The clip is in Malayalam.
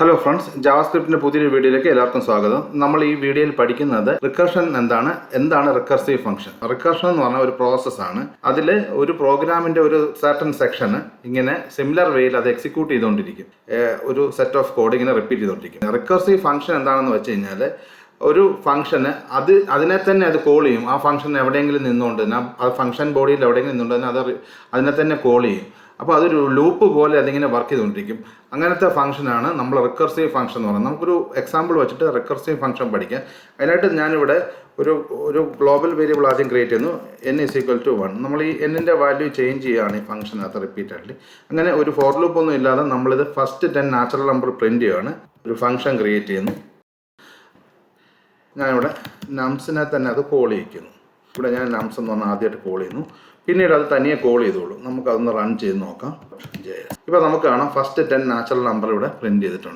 ഹലോ ഫ്രണ്ട്സ്, ജാവാസ്ക്രിപ്റ്റിന്റെ പുതിയൊരു വീഡിയോയിലേക്ക് എല്ലാവർക്കും സ്വാഗതം. നമ്മൾ ഈ വീഡിയോയിൽ പഠിക്കുന്നത് റിക്കർഷൻ എന്താണ് റിക്കർസീവ് ഫംഗ്ഷൻ. റിക്കർഷൻ എന്ന് പറഞ്ഞാൽ ഒരു പ്രോസസ്സാണ്. അതിൽ ഒരു പ്രോഗ്രാമിന്റെ ഒരു സർട്ടൻ സെക്ഷൻ ഇങ്ങനെ സിമിലർ വേയിൽ അത് എക്സിക്യൂട്ട് ചെയ്തുകൊണ്ടിരിക്കും. ഒരു സെറ്റ് ഓഫ് കോഡ് ഇങ്ങനെ റിപ്പീറ്റ് ചെയ്തുകൊണ്ടിരിക്കും. റിക്കർസീവ് ഫംഗ്ഷൻ എന്താണെന്ന് വെച്ച് കഴിഞ്ഞാൽ ഒരു ഫംഗ്ഷന് അതിനെ തന്നെ അത് കോൾ ചെയ്യും. ആ ഫംഗ്ഷൻ എവിടെയെങ്കിലും നിന്നുകൊണ്ട് ആ ഫംഗ്ഷൻ ബോഡിയിൽ എവിടെയെങ്കിലും നിന്നുകൊണ്ട് അത് അതിനെ തന്നെ കോൾ ചെയ്യും. അപ്പോൾ അതൊരു ലൂപ്പ് പോലെ അതിങ്ങനെ വർക്ക് ചെയ്തുകൊണ്ടിരിക്കും. അങ്ങനത്തെ ഫംഗ്ഷനാണ് നമ്മൾ റിക്കർസീവ് ഫംഗ്ഷൻ എന്ന് പറയുന്നത്. നമുക്കൊരു എക്സാമ്പിൾ വെച്ചിട്ട് റിക്കർസീവ് ഫംഗ്ഷൻ പഠിക്കാം. അതിനായിട്ട് ഞാനിവിടെ ഒരു ഗ്ലോബൽ വേരിയബിൾ ആദ്യം ക്രിയേറ്റ് ചെയ്യുന്നു. n=1. നമ്മൾ ഈ എന്നിൻ്റെ വാല്യൂ ചേഞ്ച് ചെയ്യുകയാണ് ഈ ഫംഗ്ഷനകത്ത് റിപ്പീറ്റഡ്ലി. അങ്ങനെ ഒരു ഫോർ ലൂപ്പ് ഒന്നും ഇല്ലാതെ നമ്മളിത് ഫസ്റ്റ് 10 നാച്ചുറൽ നമ്പർ പ്രിൻറ്റ് ചെയ്യുകയാണ്. ഒരു ഫംഗ്ഷൻ ക്രിയേറ്റ് ചെയ്യുന്നു. ഞാനിവിടെ നംസിനെ തന്നെ അത് കോൾ ചെയ്യിക്കുന്നു. ഇവിടെ ഞാൻ നംസ് എന്ന് പറഞ്ഞാൽ ആദ്യമായിട്ട് കോൾ ചെയ്യുന്നു. പിന്നീട് അത് തനിയെ കോൾ ചെയ്തോളൂ. നമുക്കതൊന്ന് റൺ ചെയ്ത് നോക്കാം. ഇപ്പോൾ നമുക്ക് കാണാം ഫസ്റ്റ് 10 നാച്ചുറൽ നമ്പർ ഇവിടെ പ്രിൻറ്റ് ചെയ്തിട്ടുണ്ട്.